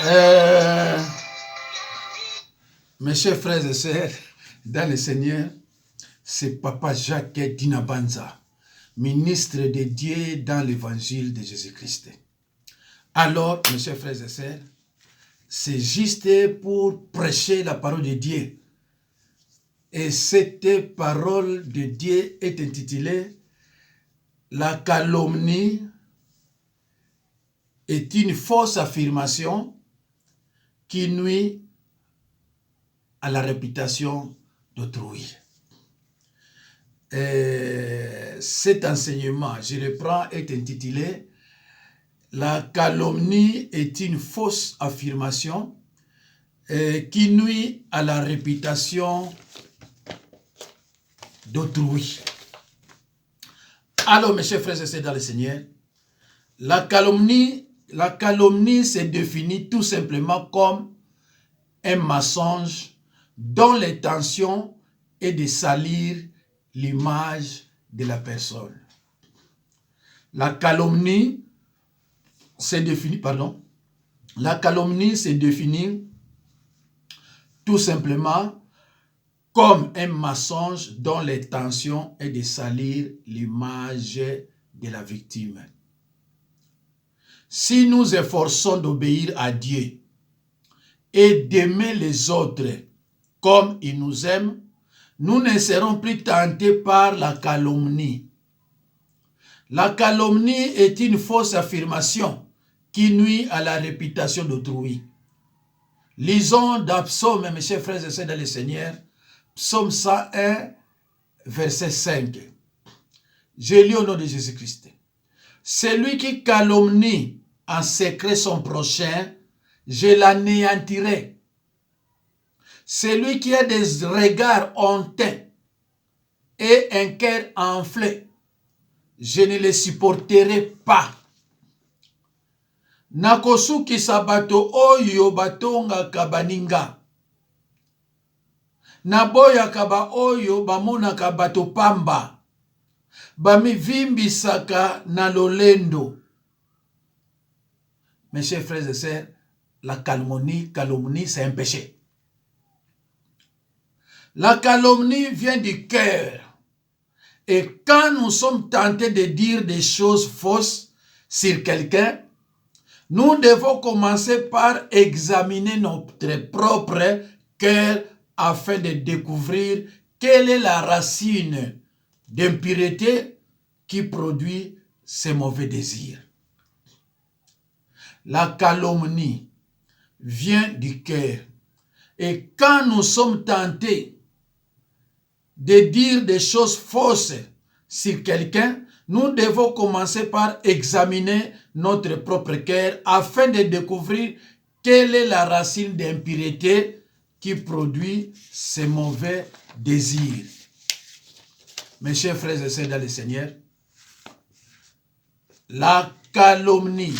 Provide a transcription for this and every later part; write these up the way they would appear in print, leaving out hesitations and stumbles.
Euh, mes chers frères et sœurs, dans le Seigneur, c'est Papa Jacques Dinabanza, ministre de Dieu dans l'évangile de Jésus-Christ. Alors, mes chers frères et sœurs, c'est juste pour prêcher la parole de Dieu. Et cette parole de Dieu est intitulée « La calomnie est une fausse affirmation qui nuit à la réputation d'autrui. » Cet enseignement, je reprends, est intitulé « La calomnie est une fausse affirmation qui nuit à la réputation d'autrui. » Alors, mes chers frères et sœurs dans le Seigneur, la calomnie se définit tout simplement comme un mensonge dont l'intention est de salir l'image de la personne. La calomnie se définit tout simplement comme un mensonge dont l'intention est de salir l'image de la victime. Si nous efforçons d'obéir à Dieu et d'aimer les autres comme ils nous aiment, nous ne serons plus tentés par la calomnie. La calomnie est une fausse affirmation qui nuit à la réputation d'autrui. Lisons dans Psaume, mes chers frères et sœurs dans le Seigneur, Psaume 101, verset 5. Je lis au nom de Jésus-Christ. Celui qui calomnie en secret son prochain, je l'anéantirai. Celui qui a des regards honteux et un cœur enflé, je ne le supporterai pas. Nakosukisa bato oyo batongaka baninga. Naboyaka ba oyo bamonaka bato pamba. Bamivimbisaka na lolendo. Mes chers frères et sœurs, la calomnie, c'est un péché. La calomnie vient du cœur. Et quand nous sommes tentés de dire des choses fausses sur quelqu'un, nous devons commencer par examiner notre propre cœur afin de découvrir quelle est la racine d'impureté qui produit ces mauvais désirs. La calomnie vient du cœur. Et quand nous sommes tentés de dire des choses fausses sur quelqu'un, nous devons commencer par examiner notre propre cœur afin de découvrir quelle est la racine d'impureté qui produit ces mauvais désirs. Mes chers frères et sœurs dans le Seigneur, la calomnie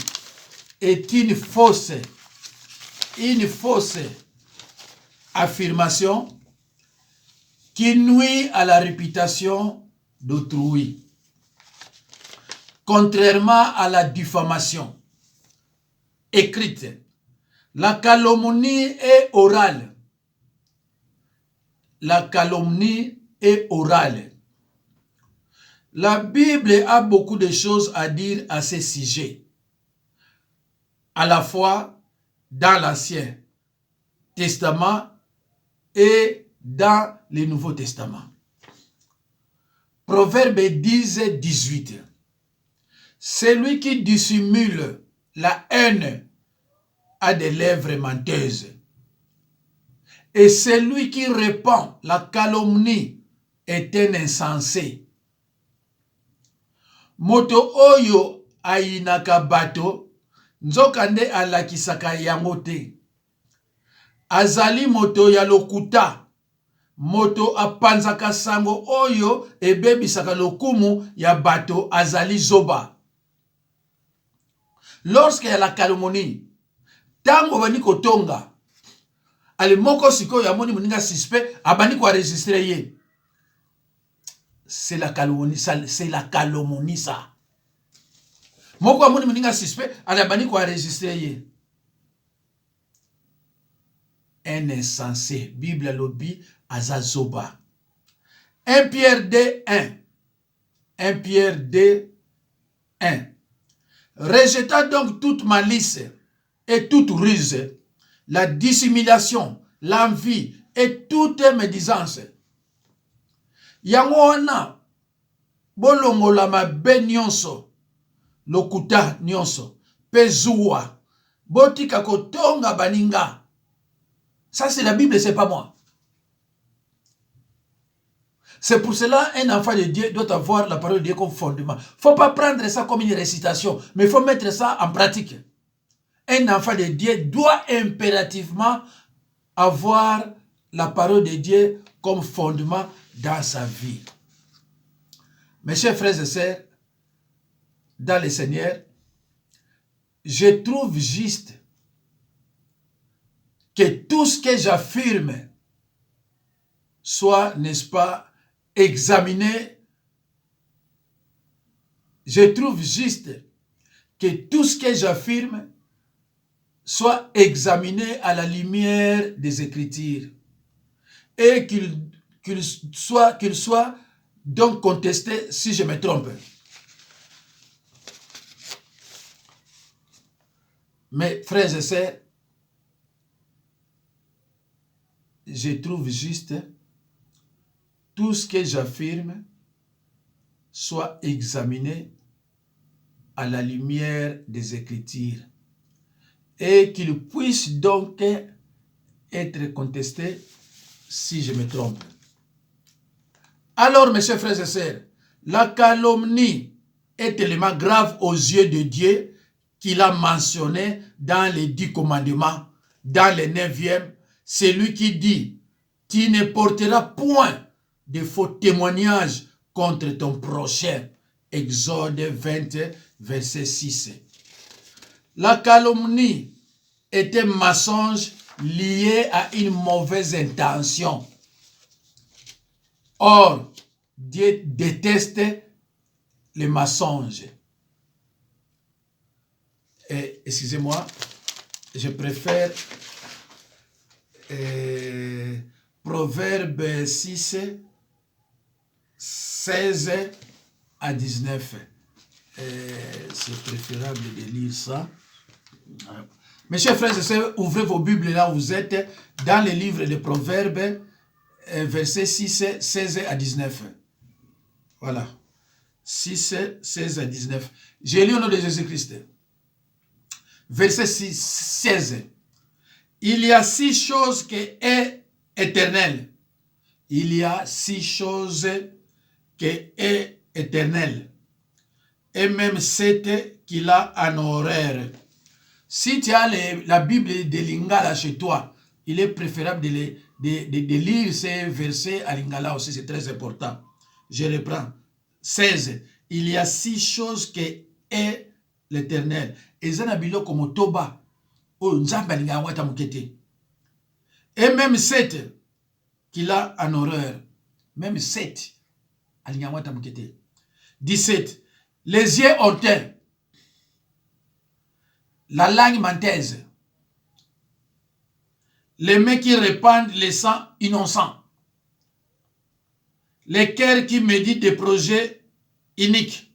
est une fausse affirmation qui nuit à la réputation d'autrui. Contrairement à la diffamation écrite, la calomnie est orale. La calomnie est orale. La Bible a beaucoup de choses à dire à ce sujet, à la fois dans l'Ancien Testament et dans le Nouveau Testament. Proverbe 10, 18. Celui qui dissimule la haine a des lèvres menteuses. Et celui qui répand la calomnie est un insensé. Moto oyo ainaka bato, nzokande alakisaka yango te. Azali moto ya lokuta, moto apanzaka sango oyo ebebisaka lokumu ya bato azali zoba. Lorsque y a la calomnie, tango bani kotonga, ale moko siko ya moni moninga suspect, abani ko enregistrer ye. C'est la calomnie, ça. Moko amoni moninga suspect, ale abani ko enregistrer ye. un insensé. Bible lobi azazoba. 1 Pierre 2, 1. 1 Pierre 2, 1. Rejetant donc toute malice et toute ruse, la dissimulation, l'envie et toute médisance. Yango wana bolongola mabe nyonso, lokuta nyonso, pezuwa, botika kotonga baninga. Ça c'est la Bible, c'est pas moi. C'est pour cela un enfant de Dieu doit avoir la parole de Dieu comme fondement. Il ne faut pas prendre ça comme une récitation, mais il faut mettre ça en pratique. Un enfant de Dieu doit impérativement avoir la parole de Dieu comme fondement dans sa vie. Mes chers frères et sœurs, dans le Seigneur, je trouve juste que tout ce que j'affirme soit, n'est-ce pas, examiné. Je trouve juste que tout ce que j'affirme soit examiné à la lumière des Écritures et qu'il soit donc contesté si je me trompe. Mes frères et sœurs, je trouve juste tout ce que j'affirme soit examiné à la lumière des Écritures et qu'il puisse donc être contesté si je me trompe. Alors, mes chers frères et sœurs, la calomnie est tellement grave aux yeux de Dieu qu'il a mentionné dans les 10 commandements, dans le 9e, celui qui dit « Tu ne porteras point de faux témoignages contre ton prochain ». Exode 20, verset 6. La calomnie est un mensonge lié à une mauvaise intention. Or, Dieu déteste les mensonges. Excusez-moi, je préfère Proverbe 6, 16 à 19. C'est préférable de lire ça. Mes chers frères et sœurs, ouvrez vos Bibles là où vous êtes, dans le livre de Proverbes, versets 6, 16 à 19. Voilà. 6, 16 à 19. J'ai lu au nom de Jésus-Christ. Verset 6, 16. Il y a 6 choses qui sont éternelles. Il y a 6 choses qui sont éternelles. Et même 7 qu'il a en horreur. Si tu as la Bible de Lingala chez toi, il est préférable de lire ces versets à Lingala aussi, c'est très important. Je reprends. 16. Il y a 6 choses qui est l'éternel. Et Zanabilo comme Toba. Et même 7 qu'il a en horreur. Même 7. 17. Les yeux hautains. La langue menteuse. Les mains qui répandent les sang innocents. Les cœurs qui méditent des projets iniques.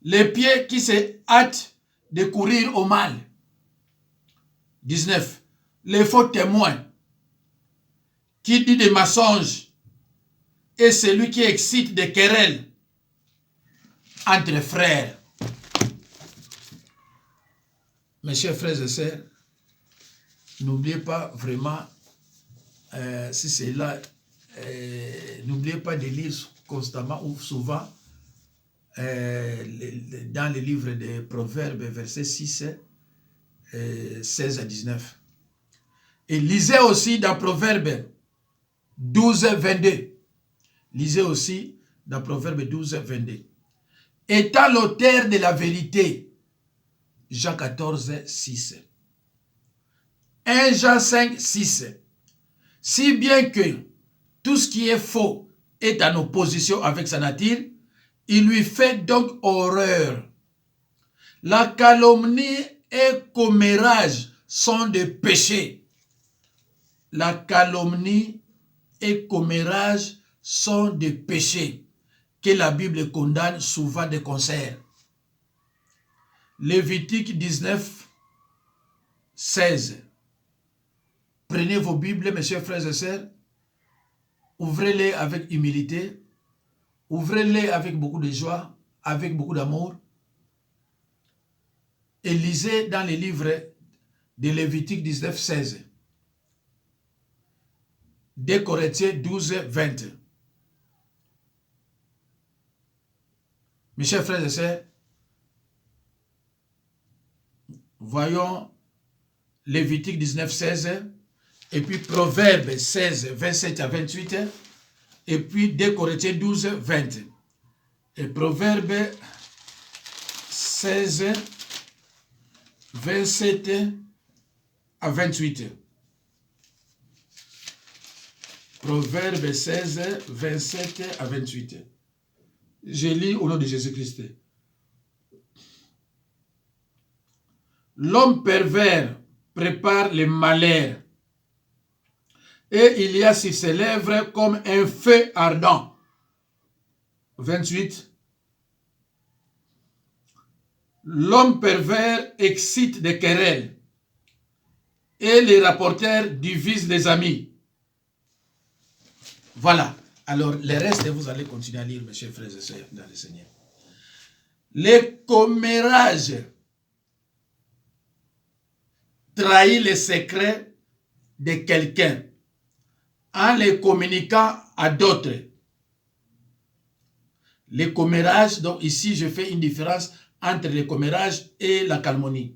Les pieds qui se hâtent de courir au mal. 19. Les faux témoins qui dit des mensonges et celui qui excite des querelles entre frères. Mes chers frères et sœurs, n'oubliez pas vraiment, si c'est là, n'oubliez pas de lire constamment ou souvent dans le livre des Proverbes, verset 6, 16 à 19. Et lisez aussi dans Proverbes 12, 22. Lisez aussi dans Proverbes 12, 22. Étant l'auteur de la vérité, Jean 14, 6. 1 Jean 5, 6. Si bien que tout ce qui est faux est en opposition avec sa nature, il lui fait donc horreur. La calomnie et commérage sont des péchés. la calomnie et commérage sont des péchés que la Bible condamne souvent de concert. Lévitique 19, 16. Prenez vos Bibles, mes chers frères et sœurs, ouvrez-les avec humilité, ouvrez-les avec beaucoup de joie, avec beaucoup d'amour, et lisez dans les livres de Lévitique 19, 16. 2 Corinthiens 12, 20. Mes chers frères et sœurs, voyons Lévitique 19, 16, et puis Proverbe 16, 27 à 28, et puis 2 Corinthiens 12, 20. Et Proverbe 16, 27 à 28. Proverbe 16, 27 à 28. Je lis au nom de Jésus-Christ. L'homme pervers prépare les malheurs, et il y a sur ses lèvres comme un feu ardent. 28. L'homme pervers excite des querelles, et les rapporteurs divisent les amis. Voilà. Alors, le reste, vous allez continuer à lire, mes chers frères et sœurs, dans le Seigneur. Les commérages trahissent les secrets de quelqu'un en les communiquant à d'autres. Les commérages, donc ici, je fais une différence entre les commérages et la calomnie.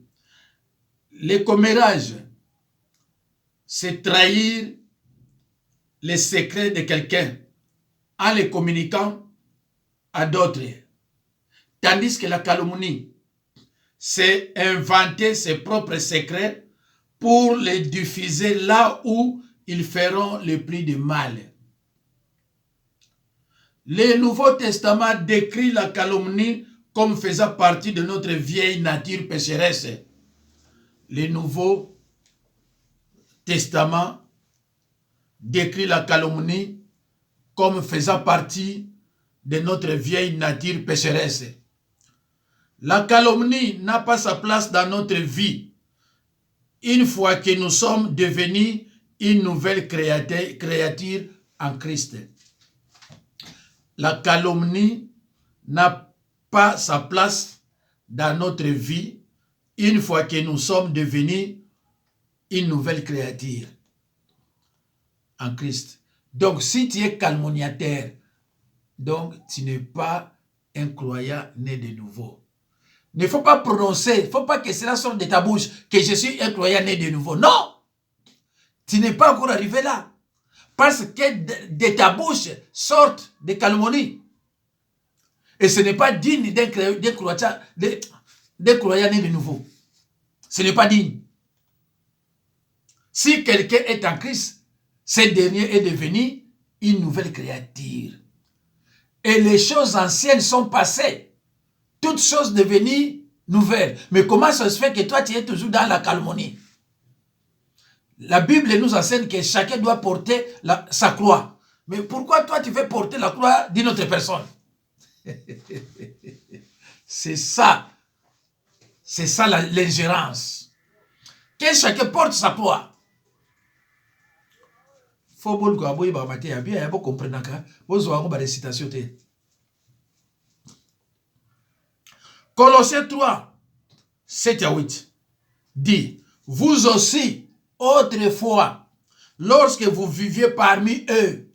Les commérages, c'est trahir les secrets de quelqu'un en les communiquant à d'autres. Tandis que la calomnie, c'est inventer ses propres secrets pour les diffuser là où ils feront le plus de mal. Le Nouveau Testament décrit la calomnie comme faisant partie de notre vieille nature pécheresse. Le Nouveau Testament décrit la calomnie comme faisant partie de notre vieille nature pécheresse. La calomnie n'a pas sa place dans notre vie une fois que nous sommes devenus une nouvelle créature en Christ. La calomnie n'a pas sa place dans notre vie une fois que nous sommes devenus une nouvelle créature en Christ. Donc, si tu es calomniateur, donc tu n'es pas un croyant né de nouveau. Il ne faut pas prononcer, il ne faut pas que cela sorte de ta bouche que je suis un croyant né de nouveau. Non! Tu n'es pas encore arrivé là. Parce que de ta bouche sortent des calomnies. Et ce n'est pas digne d'un croyant né de nouveau. Ce n'est pas digne. Si quelqu'un est en Christ, ce dernier est devenu une nouvelle créature. Et les choses anciennes sont passées. Toutes choses devenues nouvelles. Mais comment ça se fait que toi, tu es toujours dans la calomnie? La Bible nous enseigne que chacun doit porter sa croix. Mais pourquoi toi, tu veux porter la croix d'une autre personne? C'est ça. C'est ça l'ingérence. Que chacun porte sa croix. Faut bon que vous bien, vous comprenez que vous avez des citations. Colossiens 3, 7 à 8 dit, vous aussi, autrefois, lorsque vous viviez parmi eux,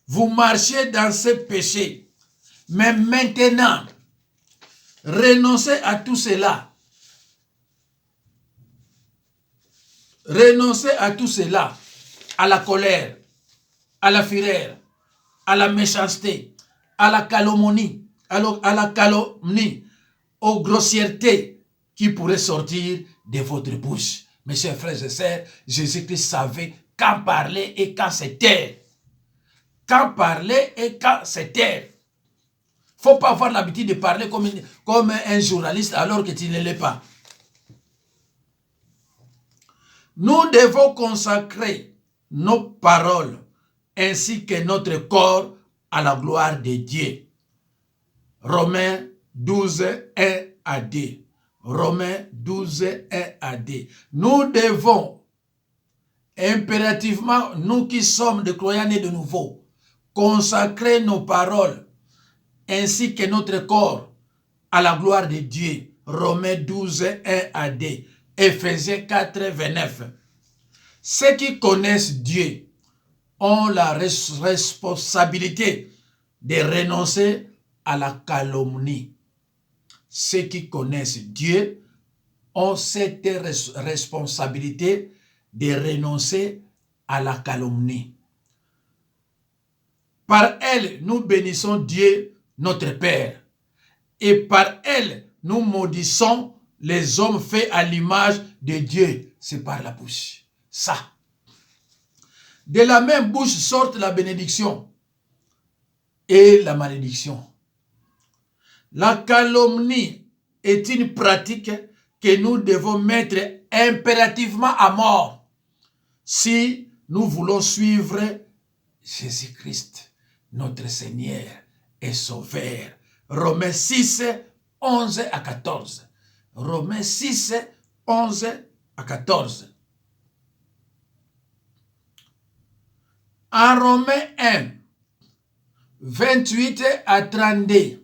vous marchiez dans ce péché. Mais maintenant, renoncez à tout cela. Renoncez à tout cela, à la colère, à la fureur, à la méchanceté, à la calomnie, aux grossièretés qui pourraient sortir de votre bouche. Mes chers frères et sœurs, Jésus-Christ savait quand parler et quand se taire. Quand parler et quand se taire. Il ne faut pas avoir l'habitude de parler comme un journaliste alors que tu ne l'es pas. Nous devons consacrer nos paroles ainsi que notre corps à la gloire de Dieu. Romains 12, 1 à 2. Romains 12, 1 à 2. Nous devons impérativement, nous qui sommes des croyants nés de nouveau, consacrer nos paroles ainsi que notre corps à la gloire de Dieu. Romains 12, 1 à 2. Éphésiens 4, 29. Ceux qui connaissent Dieu ont la responsabilité de renoncer à la calomnie. Ceux qui connaissent Dieu ont cette responsabilité de renoncer à la calomnie. Par elle, nous bénissons Dieu, notre Père. Et par elle, nous maudissons les hommes faits à l'image de Dieu. C'est par la bouche. Ça. De la même bouche sortent la bénédiction et la malédiction. La calomnie est une pratique que nous devons mettre impérativement à mort si nous voulons suivre Jésus-Christ, notre Seigneur et Sauveur. Romains 6, 11 à 14. Romains 6, 11 à 14. En Romains 1, 28 à 32.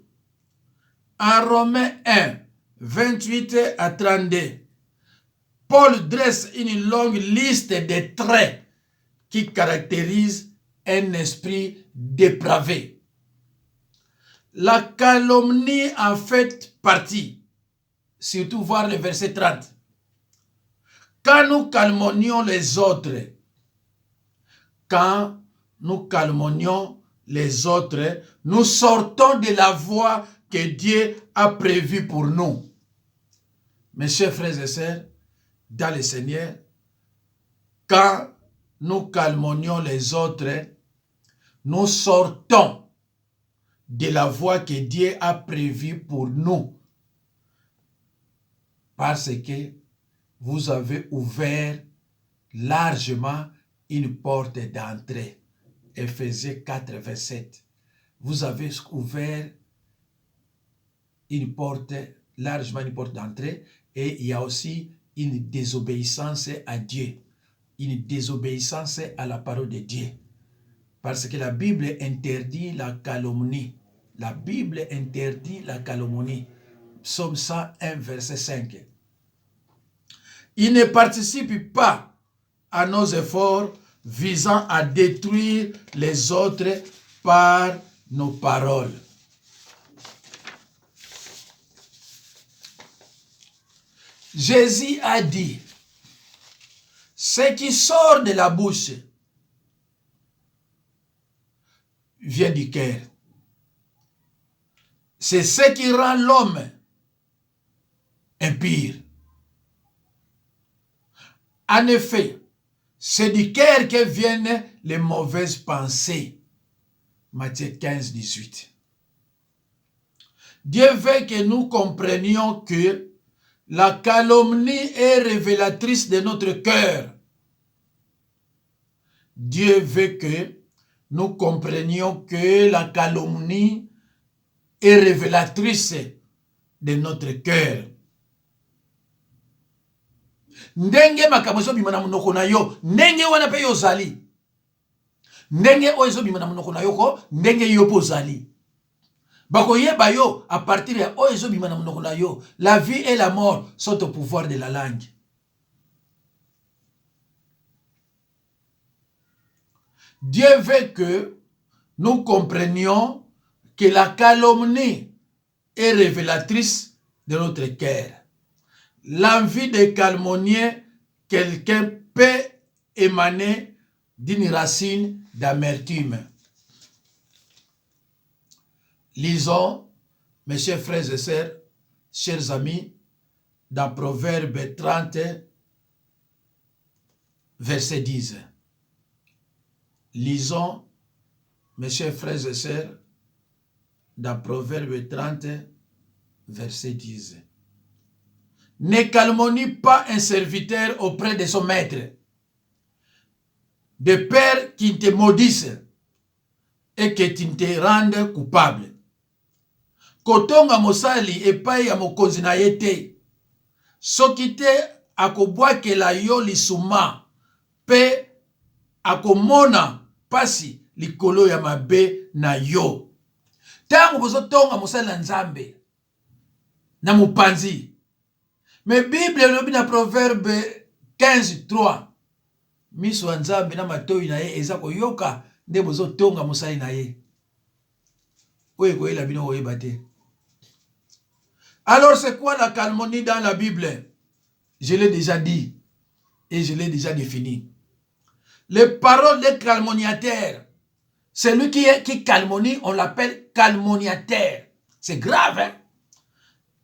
En Romains 1, 28 à 32, Paul dresse une longue liste de traits qui caractérisent un esprit dépravé. La calomnie en fait partie, surtout voir le verset 30. Quand nous calomnions les autres, nous sortons de la voie que Dieu a prévue pour nous. Mes chers frères et sœurs, dans le Seigneur, quand nous calomnions les autres, nous sortons de la voie que Dieu a prévue pour nous. Parce que vous avez ouvert largement une porte d'entrée. Éphésiens 4, 27. Vous avez ouvert largement une porte d'entrée, et il y a aussi une désobéissance à Dieu, une désobéissance à la parole de Dieu. Parce que la Bible interdit la calomnie. La Bible interdit la calomnie. Psaume 101, verset 5. Il ne participe pas à nos efforts visant à détruire les autres par nos paroles. Jésus a dit, ce qui sort de la bouche vient du cœur. C'est ce qui rend l'homme impur. En effet, c'est du cœur que viennent les mauvaises pensées. Matthieu 15, 18. Dieu veut que nous comprenions que la calomnie est révélatrice de notre cœur. Dieu veut que nous comprenions que la calomnie est révélatrice de notre cœur. Ndenge makambo ezobima na monoko na yo, ndenge wana pe yo zali. Ndenge oyo ezobima na monoko na yo ko, ndenge yo po zali. Bakoyeba yo à partir ya oyo ezobima na monoko na yo. La vie et la mort sont au pouvoir de la langue. Dieu veut que nous comprenions que la calomnie est révélatrice de notre cœur. L'envie de calomnier quelqu'un peut émaner d'une racine d'amertume. Lisons, mes chers frères et sœurs, chers amis, dans Proverbe 30, verset 10. Lisons, mes chers frères et sœurs, dans Proverbe 30, verset 10. Ne calomnie pas un serviteur auprès de son maître, des pères qui te maudissent et que tu te rendes coupable. Kotonga mosali epai ya mokonzi na ye te. Soki te akobwakela yo lisuma pe akomona pasi likolo ya mabe na yo. Tango bozotonga mosali na Nzambe na mopanzi. Me Bible elobi na Proverbe 15:3. Miso ya Nzambe na matoi na ye eza koyoka nde bozotonga mosali na ye. Oye koyela bino oyeba te. Alors c'est quoi la calomnie dans la Bible? Je l'ai déjà dit et je l'ai déjà défini. Les paroles des calomniateurs, celui qui calomnie, on l'appelle calomniateur. C'est grave, hein?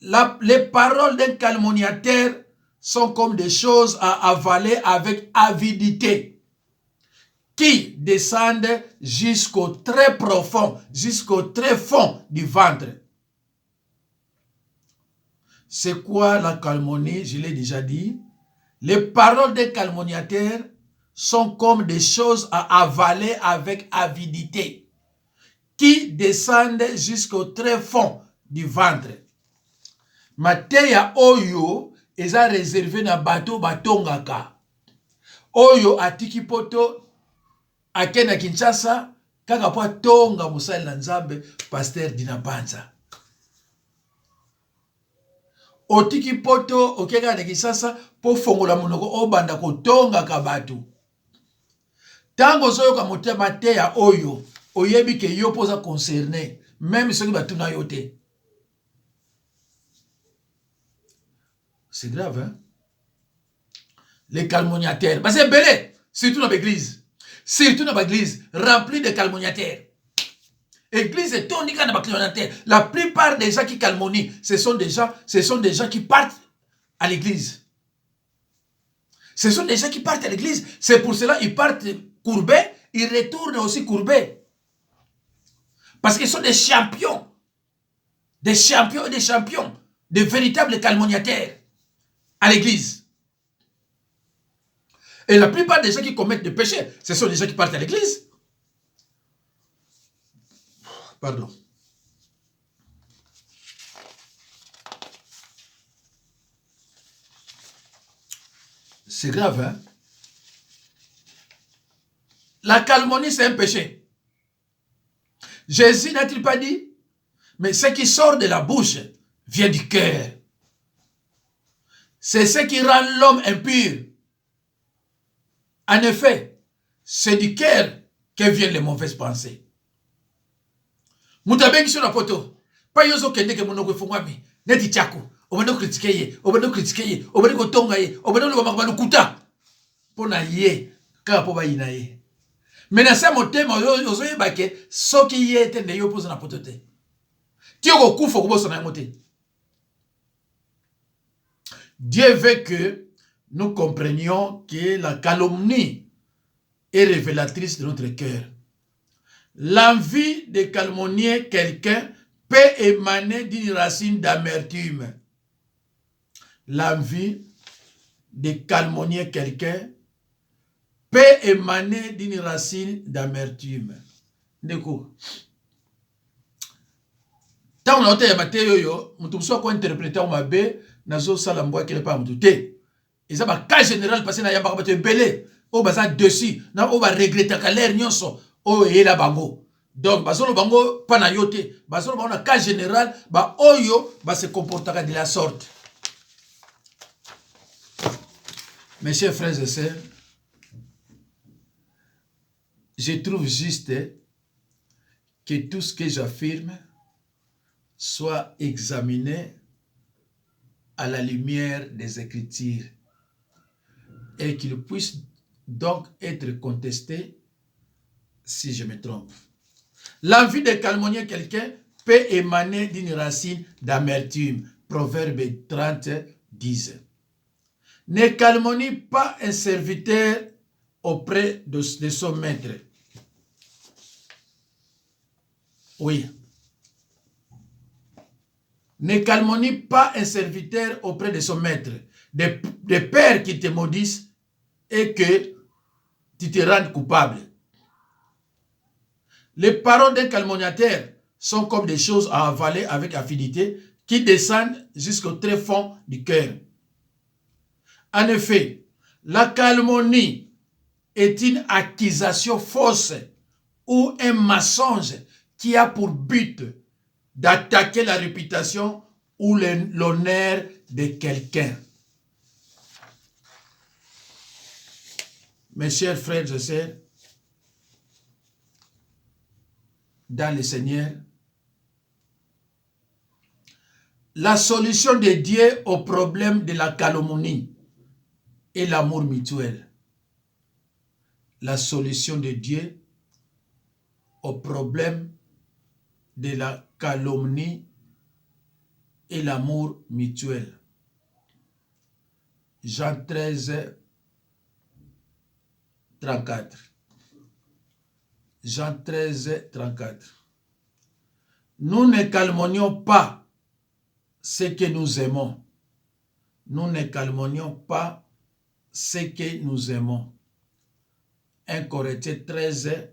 Les paroles d'un calomniateur sont comme des choses à avaler avec avidité, qui descendent jusqu'au très profond, jusqu'au très fond du ventre. C'est quoi la calomnie? Je l'ai déjà dit. Les paroles des calomniateurs sont comme des choses à avaler avec avidité, qui descendent jusqu'au très fond du ventre. Mateya oyo eza réservé na bato batongaka. Oyo atiki poto akena Kinshasa kaka po tonga mosali na Nzambe Pasteur Dina Banza. Otiki poto okeka na Kinshasa po fongola monoko obanda kotonga ka bato. Tango zoyo ka motema mateya oyo oyebi ke yo poza concerné même soki batuna yo te. C'est grave, hein? Les calomniateurs. Parce que c'est belé, surtout dans l'église. Surtout dans l'église, remplie de calomniateurs. L'église est tonique dans les calomniateurs. La plupart des gens qui calomnient, ce sont des gens qui partent à l'église. Ce sont des gens qui partent à l'église. C'est pour cela qu'ils partent courbés, ils retournent aussi courbés. Parce qu'ils sont des champions. Des champions et des champions. De véritables calomniateurs. À l'église. Et la plupart des gens qui commettent des péchés, ce sont des gens qui partent à l'église. Pardon. C'est grave, hein? La calomnie, c'est un péché. Jésus n'a-t-il pas dit? Mais ce qui sort de la bouche vient du cœur. C'est ce qui rend l'homme impur. En effet, c'est du cœur que viennent les mauvaises pensées. Mutabengi sur la photo. Pas yozo kende ke monoko fungwami. Neti chako. Obando critiquer, obando kotonga ye, obando lo makaba lukuta. Pona ye, ka po ba ina ye. Mais na sa motema yozo yebake soki ye tende yo poza na photo te. Ti ko kufa ko bosa na ngote. Dieu veut que nous comprenions que la calomnie est révélatrice de notre cœur. L'envie de calomnier quelqu'un peut émaner d'une racine d'amertume. L'envie de calomnier quelqu'un peut émaner d'une racine d'amertume. Ndeko. Tant on a été abattu yo, mutu so ko interpréter o mabe nazo sala mbwa kele pa mutu te. Eza ba cas général passé na yamba bato belé o baza dessus na o ba regretter ka l'air nyonso o yela bango. Donc bazolo bango pa na yote, bazolo bango na cas général ba oyo ba se comportera de la sorte. Mes chers frères et sœurs, je trouve juste que tout ce que j'affirme soit examiné à la lumière des Écritures et qu'il puisse donc être contesté si je me trompe. L'envie de calomnier quelqu'un peut émaner d'une racine d'amertume. Proverbe 30, 10. Ne calomnie pas un serviteur auprès de son maître. Oui. Ne calomnie pas un serviteur auprès de son maître. Des pères qui te maudissent et que tu te rends coupable. Les paroles d'un calomniateur sont comme des choses à avaler avec avidité qui descendent jusqu'au très fond du cœur. En effet, la calomnie est une accusation fausse ou un mensonge qui a pour but d'attaquer la réputation ou l'honneur de quelqu'un. Mes chers frères et sœurs, dans le Seigneur, la solution de Dieu au problème de la calomnie est l'amour mutuel. La solution de Dieu au problème de la calomnie et l'amour mutuel. Jean 13, 34. Jean 13, 34. Nous ne calomnions pas ce que nous aimons. Nous ne calomnions pas ce que nous aimons. 1 Corinthiens 13,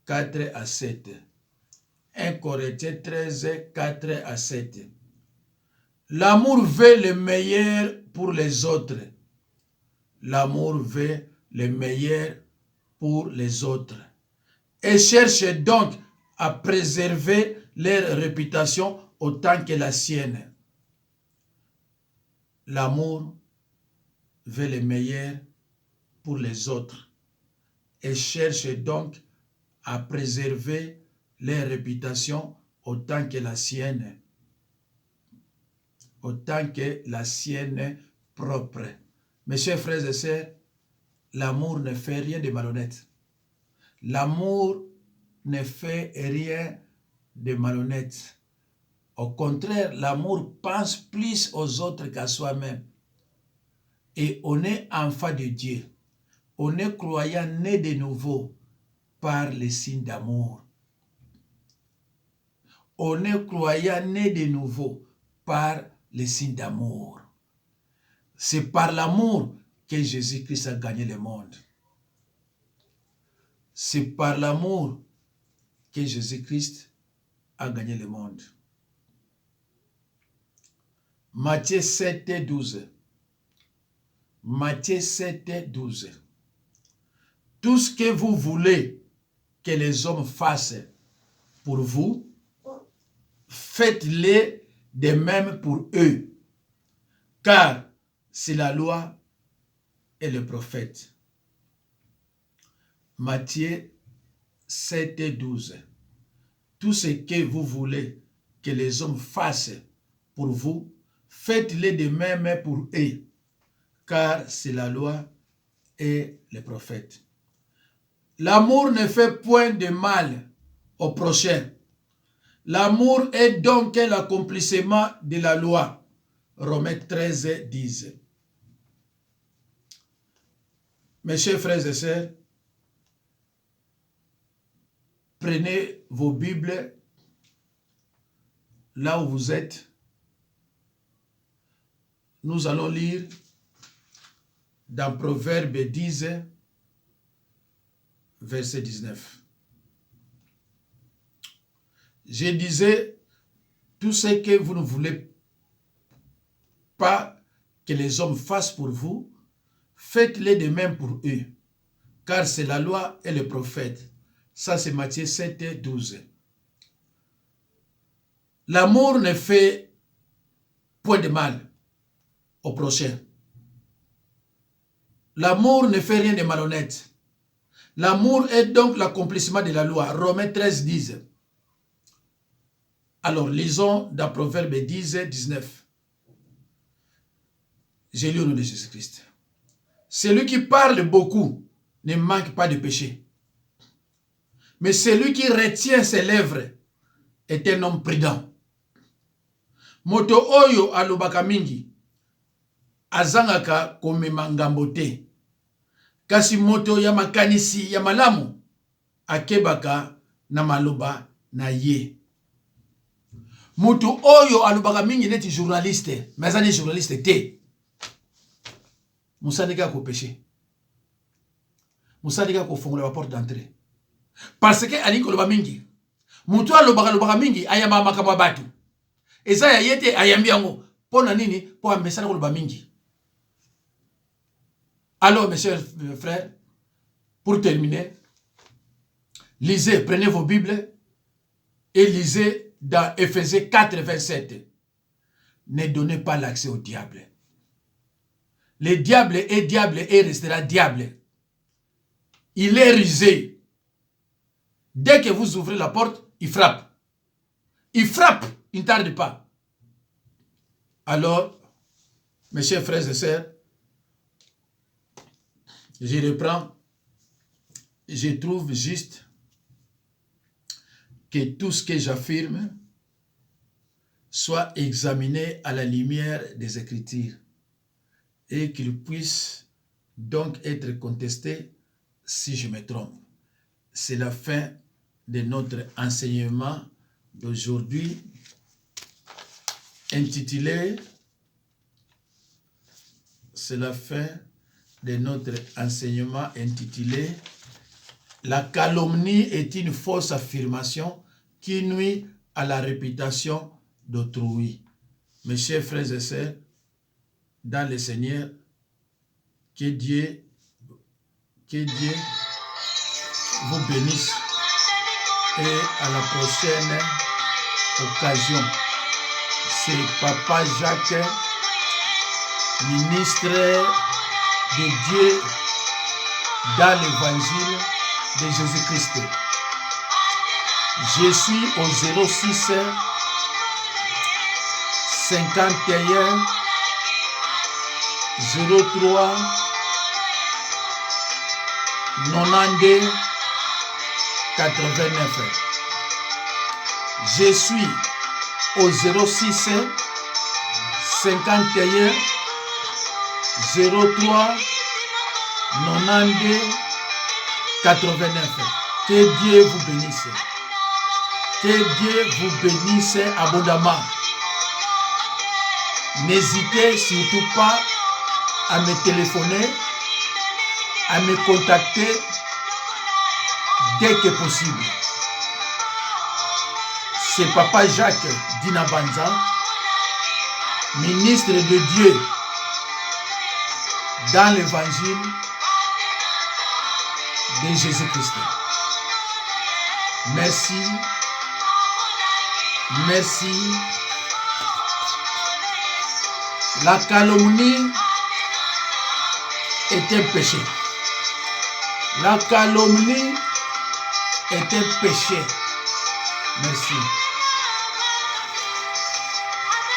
4 à 7. 1 Corinthiens 13, 4 à 7. L'amour veut le meilleur pour les autres. L'amour veut le meilleur pour les autres. Et cherche donc à préserver leur réputation autant que la sienne. L'amour veut le meilleur pour les autres et cherche donc à préserver leur réputation autant que la sienne. Autant que la sienne propre. Mes chers frères et sœurs, l'amour ne fait rien de malhonnête. L'amour ne fait rien de malhonnête. Au contraire, l'amour pense plus aux autres qu'à soi-même. Et on est enfant de Dieu. On est croyant né de nouveau par les signes d'amour. On est croyant né de nouveau par les signes d'amour. C'est par l'amour que Jésus-Christ a gagné le monde. C'est par l'amour que Jésus-Christ a gagné le monde. Matthieu 7, 12. Matthieu 7, 12. Tout ce que vous voulez que les hommes fassent pour vous, faites-le de même pour eux. Car c'est la loi et le prophète. Matthieu 7, 12. Tout ce que vous voulez que les hommes fassent pour vous, faites-le de même pour eux. Car c'est la loi et le prophète. L'amour ne fait point de mal au prochain. L'amour est donc l'accomplissement de la loi. Romains 13, 10. Mes chers frères et sœurs, prenez vos Bibles là où vous êtes. Nous allons lire dans Proverbe 10, verset 19. Je disais, tout ce que vous ne voulez pas que les hommes fassent pour vous, faites-le de même pour eux, car c'est la loi et le prophète. Ça, c'est Matthieu 7, 12. L'amour ne fait point de mal au prochain. L'amour ne fait rien de malhonnête. L'amour est donc l'accomplissement de la loi. Romains 13, 10. Alors, lisons dans Proverbe 10, 19. J'ai lu au nom de Jésus-Christ. Celui qui parle beaucoup ne manque pas de péché. Mais celui qui retient ses lèvres est un homme prudent. Moto oyo alobaka mingi azangaka komema ngambo te. Kasi moto ya makanisi ya malamu akebaka na maloba na ye. Moto oyo alobaka mingi neti journaliste, mais azani journaliste te. Musanika ko péché. musalika kofongola porte d'entrée. Parce que alingi koloba mingi. Mutu alobaka mingi ayamba makambo batu. Eza ya yete ayambi yango. Pona nini po amesana koloba mingi. Alors mes chers frères, pour terminer, lisez, prenez vos Bibles et lisez dans Éphésiens 4, 27. Ne donnez pas l'accès au diable. Le diable et restera diable. Il est rusé. Dès que vous ouvrez la porte, il frappe. Il frappe, il ne tarde pas. Alors, mes chers frères et sœurs, je reprends. Je trouve juste que tout ce que j'affirme soit examiné à la lumière des Écritures et qu'il puisse donc être contesté si je me trompe. C'est la fin de notre enseignement d'aujourd'hui intitulé La calomnie est une fausse affirmation qui nuit à la réputation d'autrui. Mes chers frères et sœurs, dans le Seigneur, que Dieu vous bénisse et à la prochaine occasion. C'est Papa Jacques, ministre de Dieu dans l'évangile de Jésus-Christ. Je suis au 06 51 03 92 89. Je suis au 06 51 03 92 89. Que Dieu vous bénisse. Que Dieu vous bénisse abondamment. N'hésitez surtout pas à me téléphoner, à me contacter dès que possible. C'est Papa Jacques Dinabanza, ministre de Dieu dans l'évangile de Jésus-Christ. Merci. Merci. La calomnie est un péché. La calomnie est un péché. Merci.